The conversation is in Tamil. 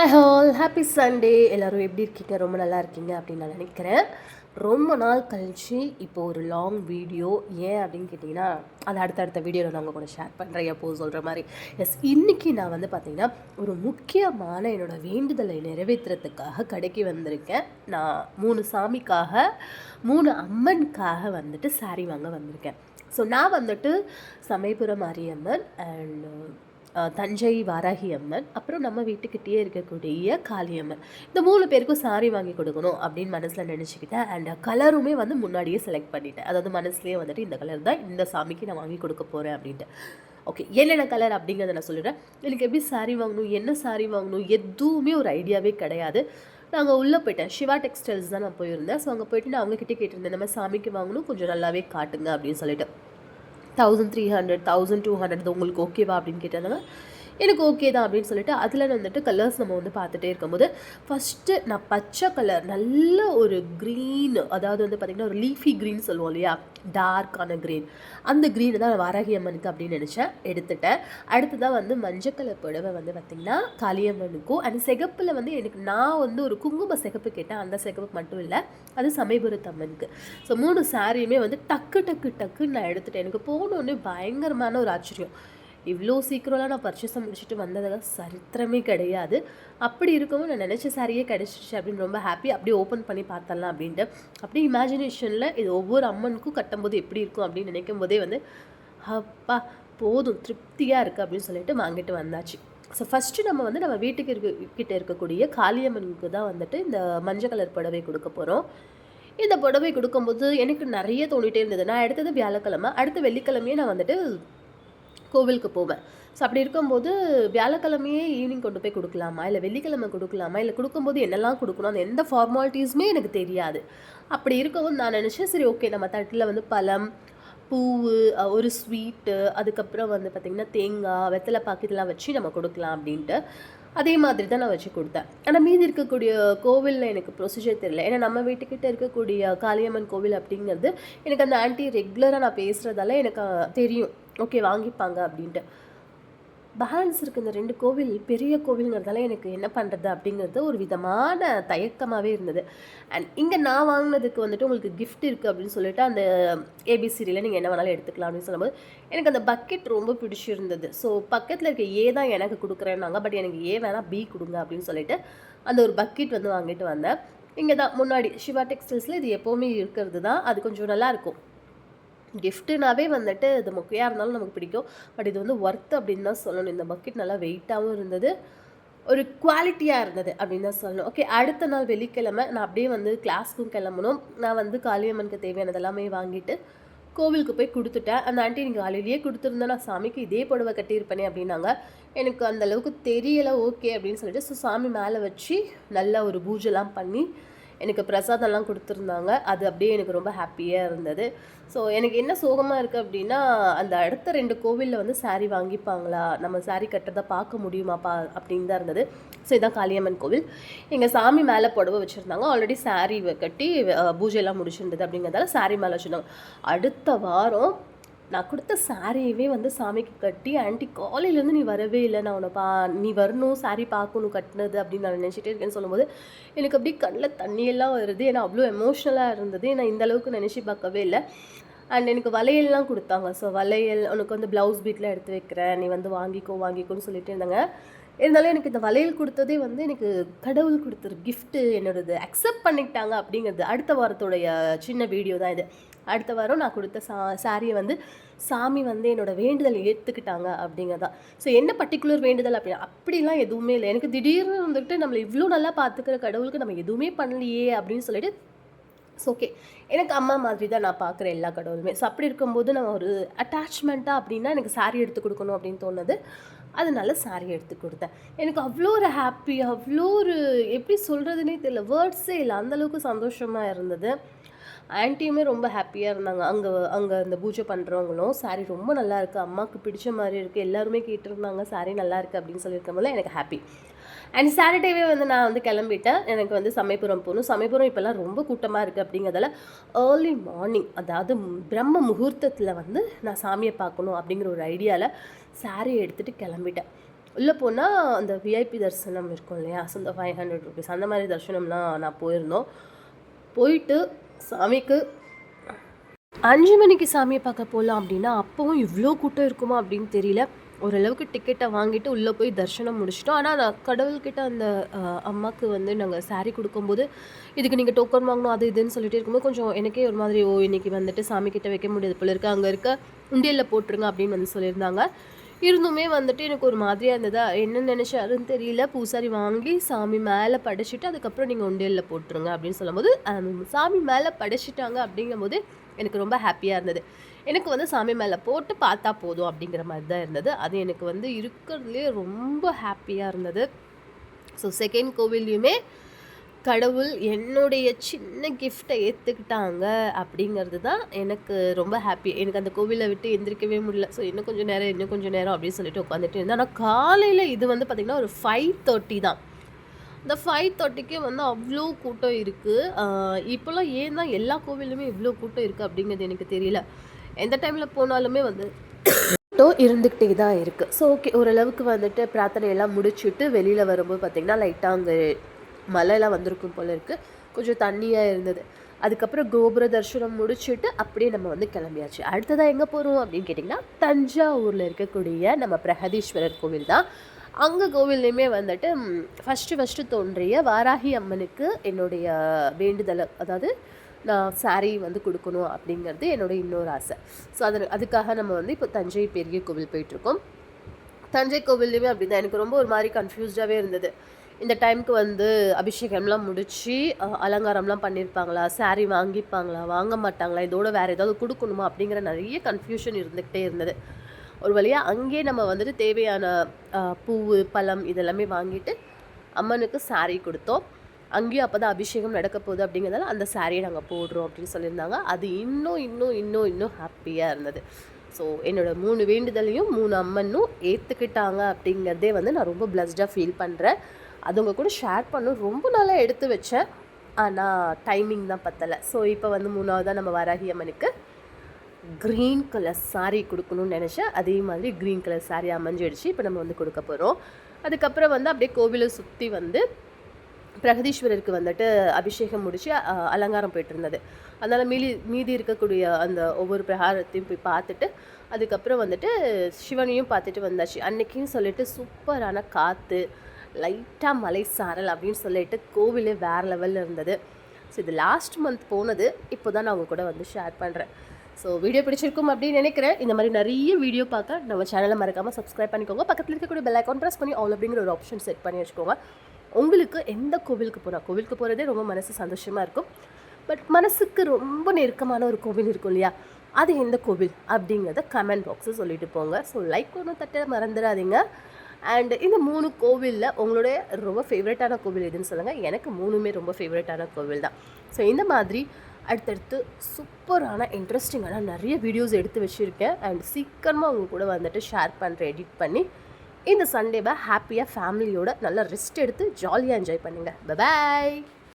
Hi hall, happy Sunday. எல்லோரும் எப்படி இருக்கீங்க? ரொம்ப நல்லா இருக்கீங்க அப்படின்னு நான் நினைக்கிறேன். ரொம்ப நாள் கழித்து இப்போ ஒரு லாங் வீடியோ. ஏன் அப்படின்னு கேட்டிங்கன்னா, அது அடுத்தடுத்த வீடியோவில் நான் உங்கள் கூட ஷேர் பண்ணுறேன். எப்போது சொல்கிற மாதிரி இன்றைக்கி நான் வந்து பார்த்திங்கன்னா ஒரு முக்கியமான என்னோடய வேண்டுதலை நிறைவேற்றுறதுக்காக கடைக்கு வந்திருக்கேன். நான் 3 சாமிக்காக 3 அம்மனுக்காக வந்துட்டு சாரீ வாங்க வந்திருக்கேன். ஸோ நான் வந்துட்டு சமயபுரம் மாரியம்மன் அண்ட் தஞ்சை வாராகி அம்மன், அப்புறம் நம்ம வீட்டுக்கிட்டேயே இருக்கக்கூடிய காளியம்மன், இந்த 3 பேருக்கும் சாரி வாங்கி கொடுக்கணும் அப்படின்னு மனசில் நினச்சிக்கிட்டேன். அண்ட் கலருமே வந்து முன்னாடியே செலக்ட் பண்ணிட்டேன். அதாவது மனசுலேயே வந்துட்டு இந்த கலர் தான் இந்த சாமிக்கு நான் வாங்கி கொடுக்க போகிறேன் அப்படின்ட்டு. ஓகே, என்னென்ன கலர் அப்படிங்கிறத நான் சொல்லிடுறேன். எனக்கு எப்படி சாரி வாங்கணும், என்ன சாரி வாங்கணும், எதுவுமே ஒரு ஐடியாவே கிடையாது. நாங்கள் உள்ளே போயிட்டேன். சிவா டெக்ஸ்டைல்ஸ் தான் நான் போயிருந்தேன். ஸோ அங்கே போயிட்டு நான் அவங்ககிட்ட கேட்டிருந்தேன், இந்த மாதிரி சாமிக்கு வாங்கணும், கொஞ்சம் நல்லாவே காட்டுங்க அப்படின்னு சொல்லிட்டு. 1300 1200 உங்களுக்கு ஓகேவா அப்படின்னு கேட்டாங்க. எனக்கு ஓகே தான் அப்படின்னு சொல்லிட்டு அதில் வந்துட்டு கலர்ஸ் நம்ம வந்து பார்த்துட்டே இருக்கும்போது ஃபஸ்ட்டு நான் பச்சை கலர் நல்ல ஒரு க்ரீன், அதாவது வந்து பார்த்திங்கன்னா ஒரு லீஃபி க்ரீன் சொல்லுவோம் இல்லையா, டார்க்கான க்ரீன், அந்த க்ரீனை தான் வாராகி அம்மனுக்கு அப்படின்னு நினச்சேன், எடுத்துட்டேன். அடுத்து தான் வந்து மஞ்சள் கலர் புடவை வந்து பார்த்திங்கன்னா காளியம்மனுக்கும், அந்த சிகப்பில் வந்து எனக்கு நான் வந்து ஒரு குங்கும சிகப்பு கேட்டேன். அந்த சிகப்பு மட்டும் இல்லை, அது சமயபுரத்து அம்மனுக்கு. ஸோ 3 சாரியுமே வந்து டக்கு டக்கு டக்குன்னு நான் எடுத்துட்டேன். எனக்கு போனோடனே பயங்கரமான ஒரு ஆச்சரியம். இவ்வளோ சீக்கிரம்லாம் நான் பர்ச்சேஸை முடிச்சுட்டு வந்ததாக சரித்திரமே கிடையாது. அப்படி இருக்கவும் நான் நினச்ச சாரியே கிடச்சிச்சு அப்படின்னு ரொம்ப ஹாப்பி. அப்படியே ஓப்பன் பண்ணி பார்த்தரலாம் அப்படின்ட்டு அப்படியே இமேஜினேஷனில் இது ஒவ்வொரு அம்மனுக்கும் கட்டும்போது எப்படி இருக்கும் அப்படின்னு நினைக்கும் போதே வந்து அப்பா போதும், திருப்தியாக இருக்குது அப்படின்னு சொல்லிட்டு வாங்கிட்டு வந்தாச்சு. ஸோ ஃபஸ்ட்டு நம்ம வீட்டுக்கு கிட்ட இருக்கக்கூடிய காளியம்மனுக்கு தான் வந்துட்டு இந்த மஞ்சள் கலர் புடவை கொடுக்க போகிறோம். இந்த புடவை கொடுக்கும்போது எனக்கு நிறைய தோணிகிட்டே இருந்தது. நான் எடுத்தது வியாழக்கிழமை, அடுத்த வெள்ளிக்கிழமையே நான் வந்துட்டு கோவிலுக்கு போவேன். ஸோ அப்படி இருக்கும்போது வியாழக்கிழமையே ஈவினிங் கொண்டு போய் கொடுக்கலாமா, இல்லை வெள்ளிக்கிழமை கொடுக்கலாமா, இல்லை கொடுக்கும்போது என்னெல்லாம் கொடுக்கணும், அந்த எந்த ஃபார்மாலிட்டிஸுமே எனக்கு தெரியாது. அப்படி இருக்கவும் நான் நினச்சேன், சரி ஓகே நம்ம தட்டில் வந்து பழம், பூவு, ஒரு ஸ்வீட்டு, அதுக்கப்புறம் வந்து பார்த்திங்கன்னா தேங்காய், வெத்தலை பாக்கு இதெல்லாம் வச்சு நம்ம கொடுக்கலாம் அப்படின்ட்டு. அதே மாதிரி தான் நான் வச்சு கொடுத்தேன். ஆனால் மீதி இருக்கக்கூடிய கோவிலில் எனக்கு ப்ரொசீஜர் தெரியல. ஏன்னா நம்ம வீட்டுக்கிட்ட இருக்கக்கூடிய காளியம்மன் கோவில் அப்படிங்கிறது எனக்கு அந்த ஆண்டி ரெகுலராக நான் பேசுகிறதால எனக்கு தெரியும், ஓகே வாங்கிப்பாங்க அப்படின்ட்டு. பேலன்ஸ் இருக்குது இந்த 2 கோவில், பெரிய கோவில்ங்கிறதால எனக்கு என்ன பண்ணுறது அப்படிங்கிறது ஒரு விதமான தயக்கமாகவே இருந்தது. அண்ட் இங்கே நான் வாங்கினதுக்கு வந்துட்டு உங்களுக்கு கிஃப்ட் இருக்குது அப்படின்னு சொல்லிட்டு அந்த ஏபிசிடியில் நீங்கள் என்ன வேணாலும் எடுத்துக்கலாம் அப்படின்னு சொல்லும்போது எனக்கு அந்த பக்கெட் ரொம்ப பிடிச்சிருந்தது. ஸோ பக்கத்தில் இருக்க ஏ தான் எனக்கு கொடுக்குறேன்னாங்க, பட் எனக்கு ஏ வேணால் பி கொடுங்க அப்படின்னு சொல்லிட்டு அந்த ஒரு பக்கெட் வந்து வாங்கிட்டு வந்தேன். இங்கே தான் முன்னாடி சிவா டெக்ஸ்டைல்ஸில் இது எப்போவுமே இருக்கிறது தான். அது கொஞ்சம் நல்லாயிருக்கும். கிஃப்ட்டுனாவே வந்துட்டு இது மொக்கையாக இருந்தாலும் நமக்கு பிடிக்கும். பட் இது வந்து ஒர்த் அப்படின்னு தான் சொல்லணும். இந்த பக்கெட் நல்லா வெயிட்டாகவும் இருந்தது, ஒரு குவாலிட்டியாக இருந்தது அப்படின்னு தான் சொல்லணும். ஓகே, அடுத்த நாள் வெள்ளிக்கிழமை நான் அப்படியே வந்து கிளாஸ்க்கும் கிளம்பணும். நான் வந்து காளியம்மனுக்கு தேவையானது எல்லாமே வாங்கிட்டு கோவிலுக்கு போய் கொடுத்துட்டேன். அந்த ஆண்டி நீங்கள் காலையிலேயே கொடுத்துருந்தேன், நான் சாமிக்கு இதே புடவை கட்டியிருப்பேனே அப்படின்னாங்க. எனக்கு அந்தளவுக்கு தெரியலை. ஓகே அப்படின்னு சொல்லிட்டு ஸோ சாமி மேலே வச்சு நல்லா ஒரு பூஜைலாம் பண்ணி எனக்கு பிரசாதம்லாம் கொடுத்துருந்தாங்க. அது அப்படியே எனக்கு ரொம்ப ஹாப்பியாக இருந்தது. ஸோ எனக்கு என்ன சோகமாக இருக்குது அப்படின்னா, அந்த அடுத்த 2 கோவிலில் வந்து சாரீ வாங்கிப்பாங்களா, நம்ம சாரீ கட்டுறதை பார்க்க முடியுமாப்பா அப்படின்னு தான் இருந்தது. ஸோ இதான் காளியம்மன் கோவில். எங்கள் சாமி மேலே புடவை வச்சுருந்தாங்க. ஆல்ரெடி சாரீ கட்டி பூஜையெல்லாம் முடிச்சிருந்தது அப்படிங்கிறதால சாரீ மேலே வச்சுருந்தாங்க. அடுத்த வாரம் நான் கொடுத்த சாரியவே வந்து சாமிக்கு கட்டி, ஆண்டி காலையிலேருந்து நீ வரவே இல்லை, நான் உன்னை நீ வரணும், சாரீ பார்க்கணும் கட்டினது அப்படின்னு நான் நினச்சிட்டே இருக்கேன்னு சொல்லும்போது எனக்கு அப்படியே கண்ணில் தண்ணியெல்லாம் வருது. ஏன்னா அவ்வளோ எமோஷ்னலாக இருந்தது. நான் இந்தளவுக்கு நினச்சி பார்க்கவே இல்லை. அண்ட் எனக்கு வளையல்லாம் கொடுத்தாங்க. ஸோ வளையல் உனக்கு வந்து ப்ளவுஸ் பீட்டில் எடுத்து வைக்கிறேன், நீ வந்து வாங்கிக்கோன்னு சொல்லிட்டு இருந்தாங்க. இருந்தாலும் எனக்கு இந்த வளையல் கொடுத்ததே வந்து எனக்கு கடவுள் கொடுத்துரு கிஃப்ட்டு, என்னோடது அக்செப்ட் பண்ணிக்கிட்டாங்க அப்படிங்கிறது அடுத்த வாரத்தோடைய சின்ன வீடியோ தான் இது. அடுத்த வாரம் நான் கொடுத்த சாரியை வந்து சாமி வந்து என்னோடய வேண்டுதல் ஏற்றுக்கிட்டாங்க அப்படிங்கிறதான். ஸோ என்ன பர்டிகுலர் வேண்டுதல் அப்படிலாம் எதுவுமே இல்லை. எனக்கு திடீர்னு வந்துட்டு நம்மளை இவ்வளோ நல்லா பார்த்துக்கிற கடவுளுக்கு நம்ம எதுவுமே பண்ணலையே அப்படின்னு சொல்லிட்டு ஸோ ஓகே, எனக்கு அம்மா மாதிரி தான் நான் பார்க்குற எல்லா கடவுளுமே. ஸோ அப்படி இருக்கும்போது நம்ம ஒரு அட்டாச்மெண்ட்டாக அப்படின்னா எனக்கு சாரீ எடுத்து கொடுக்கணும் அப்படின்னு தோணுது. அதனால சாரீ எடுத்து கொடுத்தேன். எனக்கு அவ்வளோ ஒரு ஹாப்பி, அவ்வளோ ஒரு எப்படி சொல்கிறதுனே தெரியல, வேர்ட்ஸே இல்லை, அந்தளவுக்கு சந்தோஷமாக இருந்தது. ஆன்ட்டியுமே ரொம்ப ஹாப்பியாக இருந்தாங்க. அங்கே அந்த பூஜை பண்ணுறவங்களும் சாரீ ரொம்ப நல்லா இருக்குது, அம்மாவுக்கு பிடிச்ச மாதிரி இருக்குது, எல்லாருமே கேட்டிருந்தாங்க சாரீ நல்லா இருக்குது அப்படின்னு சொல்லியிருக்கும்போது எனக்கு ஹாப்பி. அண்ட் சாட்டர்டேவே வந்து நான் வந்து கிளம்பிட்டேன். எனக்கு வந்து சமயபுரம் போகணும். சமயபுரம் இப்போல்லாம் ரொம்ப கூட்டமாக இருக்குது அப்படிங்கிறதால ஏர்லி மார்னிங், அதாவது பிரம்ம முகூர்த்தத்தில் வந்து நான் சாமியை பார்க்கணும் அப்படிங்கிற ஒரு ஐடியாவில் சாரியை எடுத்துகிட்டு கிளம்பிட்டேன். உள்ளே போனால் அந்த விஐபி தரிசனம் இருக்கும் இல்லையா, ஸோ அந்த 500 ருபீஸ் அந்த மாதிரி தரிசனம்லாம் நான் போயிருந்தோம். போயிட்டு சாமிக்கு 5 மணிக்கு சாமியை பார்க்க போகலாம் அப்படின்னா அப்போவும் இவ்வளோ கூட்டம் இருக்குமா அப்படின்னு தெரியல. ஓரளவுக்கு டிக்கெட்டை வாங்கிட்டு உள்ளே போய் தரிசனம் முடிச்சிட்டோம். ஆனால் நான் கடவுள்கிட்ட அந்த அம்மாவுக்கு வந்து நாங்கள் சாரீ கொடுக்கும்போது இதுக்கு நீங்கள் டோக்கன் வாங்கணும் அது இதுன்னு சொல்லிட்டு இருக்கும்போது கொஞ்சம் எனக்கே ஒரு மாதிரி இன்றைக்கி வந்துட்டு சாமிக்கிட்ட வைக்க முடியாது போல இருக்குது, அங்கே இருக்க உண்டியலில் போட்டுருங்க அப்படின்னு வந்து சொல்லியிருந்தாங்க. இருந்துமே வந்துட்டு எனக்கு ஒரு மாதிரியாக இருந்ததா, என்ன நினச்சாருன்னு தெரியல. பூசாரி வாங்கி சாமி மேலே படைச்சிட்டு அதுக்கப்புறம் நீங்கள் உண்டியலில் போட்டுருங்க அப்படின்னு சொல்லும்போது சாமி மேலே படைச்சிட்டாங்க அப்படிங்கும்போது எனக்கு ரொம்ப ஹாப்பியாக இருந்தது. எனக்கு வந்து சாமி மேலே போட்டு பார்த்தா போதும் அப்படிங்கிற மாதிரி தான் இருந்தது. அது எனக்கு வந்து இருக்கிறதுலே ரொம்ப ஹாப்பியாக இருந்தது. ஸோ செகண்ட் கோவில்லையுமே கடவுள் என்னுடைய சின்ன கிஃப்டை ஏற்றுக்கிட்டாங்க அப்படிங்கிறது தான் எனக்கு ரொம்ப ஹாப்பி. எனக்கு அந்த கோவிலை விட்டு எந்திரிக்கவே முடியல. ஸோ இன்னும் கொஞ்சம் நேரம் அப்படின்னு சொல்லிட்டு உட்காந்துட்டு இருந்தேன். ஆனால் காலையில் இது வந்து பார்த்திங்கன்னா ஒரு 5:30 தான். இந்த 5:30க்கே வந்து அவ்வளோ கூட்டம் இருக்குது. இப்போல்லாம் ஏன் தான் எல்லா கோவிலுமே இவ்வளோ கூட்டம் இருக்குது அப்படிங்கிறது எனக்கு தெரியல. எந்த டைமில் போனாலுமே வந்து கூட்டம் இருந்துக்கிட்டே தான் இருக்குது. ஸோ ஓகே, ஓரளவுக்கு வந்துட்டு பிரார்த்தனையெல்லாம் முடிச்சுட்டு வெளியில் வரும்போது பார்த்திங்கன்னா லைட்டாக அங்கே மழைலாம் வந்திருக்கும் போல இருக்குது, கொஞ்சம் தண்ணியாக இருந்தது. அதுக்கப்புறம் கோபுர தரிசனம் முடிச்சுட்டு அப்படியே நம்ம வந்து கிளம்பியாச்சு. அடுத்ததாக எங்கே போகிறோம் அப்படின்னு கேட்டிங்கன்னா தஞ்சாவூரில் இருக்கக்கூடிய நம்ம பிரகதீஸ்வரர் கோவில் தான். அங்கே கோவில்லையுமே வந்துட்டு ஃபஸ்ட்டு தோன்றிய வாராகி அம்மனுக்கு என்னுடைய வேண்டுதலை, அதாவது நான் சாரீ வந்து கொடுக்கணும் அப்படிங்கிறது என்னோடய இன்னொரு ஆசை. ஸோ அதுக்காக நம்ம வந்து இப்போ தஞ்சை பெரிய கோவில் போயிட்டுருக்கோம். தஞ்சை கோவில்லையுமே அப்படி தான் எனக்கு ரொம்ப ஒரு மாதிரி கன்ஃபியூஸ்டாகவே இருந்தது. இந்த டைமுக்கு வந்து அபிஷேகம்லாம் முடித்து அலங்காரம்லாம் பண்ணியிருப்பாங்களா, சாரீ வாங்கிப்பாங்களா, வாங்க மாட்டாங்களா, இதோட வேறு ஏதாவது கொடுக்கணுமா அப்படிங்கிற நிறைய கன்ஃபியூஷன் இருந்துக்கிட்டே இருந்தது. ஒரு வழியாக அங்கேயே நம்ம வந்துட்டு தேவையான பூவு பழம் இதெல்லாமே வாங்கிட்டு அம்மனுக்கு சாரீ கொடுத்தோம். அங்கேயும் அப்போ தான் அபிஷேகம் நடக்க போகுது அப்படிங்கிறதால அந்த சாரியை நாங்கள் போடுறோம் அப்படின்னு சொல்லியிருந்தாங்க. அது இன்னும் ஹாப்பியாக இருந்தது. ஸோ என்னோடய 3 வேண்டுதலையும் 3 அம்மனும் ஏற்றுக்கிட்டாங்க அப்படிங்கிறதே வந்து நான் ரொம்ப பிளஸ்டாக ஃபீல் பண்ணுறேன். அது உங்கள் கூட ஷேர் பண்ணணும் ரொம்ப நாளாக எடுத்து வச்சேன், ஆனால் டைமிங் தான் பத்தலை. ஸோ இப்போ வந்து 3ஆவதாக நம்ம வாராகி அம்மனுக்கு க்ரீன் கலர் சாரீ கொடுக்கணும்னு நினச்சேன். அதே மாதிரி க்ரீன் கலர் சாரீ அமைஞ்சிடுச்சு. இப்போ நம்ம வந்து கொடுக்க போகிறோம். அதுக்கப்புறம் வந்து அப்படியே கோவிலை சுற்றி வந்து பிரகதீஸ்வரருக்கு வந்துட்டு அபிஷேகம் முடித்து அலங்காரம் போயிட்டு இருந்தது. அதனால் மீதி இருக்கக்கூடிய அந்த ஒவ்வொரு பிரகாரத்தையும் போய் பார்த்துட்டு அதுக்கப்புறம் வந்துட்டு சிவனையும் பார்த்துட்டு வந்தாச்சு. அன்னைக்குன்னு சொல்லிட்டு சூப்பரான காற்று, லைட்டாக மலை சாரல் அப்படின்னு சொல்லிட்டு கோவிலே வேறு லெவலில் இருந்தது. ஸோ இது லாஸ்ட் மந்த் போனது, இப்போ தான் நான் அவங்க கூட வந்து ஷேர் பண்ணுறேன். ஸோ வீடியோ பிடிச்சிருக்கும் அப்படின்னு நினைக்கிறேன். இந்த மாதிரி நிறைய வீடியோ பார்க்க நம்ம சேனலை மறக்காமல் சப்ஸ்கிரைப் பண்ணிக்கோங்க. பக்கத்தில் இருக்கக்கூடிய பெல் ஐக்கான் ப்ரெஸ் பண்ணி ஆல் அப்படிங்கிற ஒரு ஆப்ஷன் செட் பண்ணி வச்சுக்கோங்க. உங்களுக்கு எந்த கோவிலுக்கு போகிறதே ரொம்ப மனசு சந்தோஷமாக இருக்கும். பட் மனசுக்கு ரொம்ப நெருக்கமான ஒரு கோவில் இருக்கும் இல்லையா, அது எந்த கோவில் அப்படிங்கிறத கமெண்ட் பாக்ஸில் சொல்லிட்டு போங்க. ஸோ லைக் ஒன்றும் தட்ட மறந்துடாதீங்க. அண்ட் இந்த 3 கோவிலில் உங்களுடைய ரொம்ப ஃபேவரட்டான கோவில் எதுன்னு சொல்லுங்கள். எனக்கு 3மே ரொம்ப ஃபேவரட்டான கோவில் தான். ஸோ இந்த மாதிரி அடுத்தடுத்து சூப்பரான இன்ட்ரெஸ்டிங்கான நிறைய வீடியோஸ் எடுத்து வச்சுருக்கேன். அண்ட் சீக்கிரமாக உங்கள் கூட வந்துட்டு ஷேர் பண்ணுறேன், எடிட் பண்ணி. இந்த சண்டேவை ஹாப்பியாக ஃபேமிலியோட நல்லா ரெஸ்ட் எடுத்து ஜாலியாக என்ஜாய் பண்ணுங்கள். Bye bye.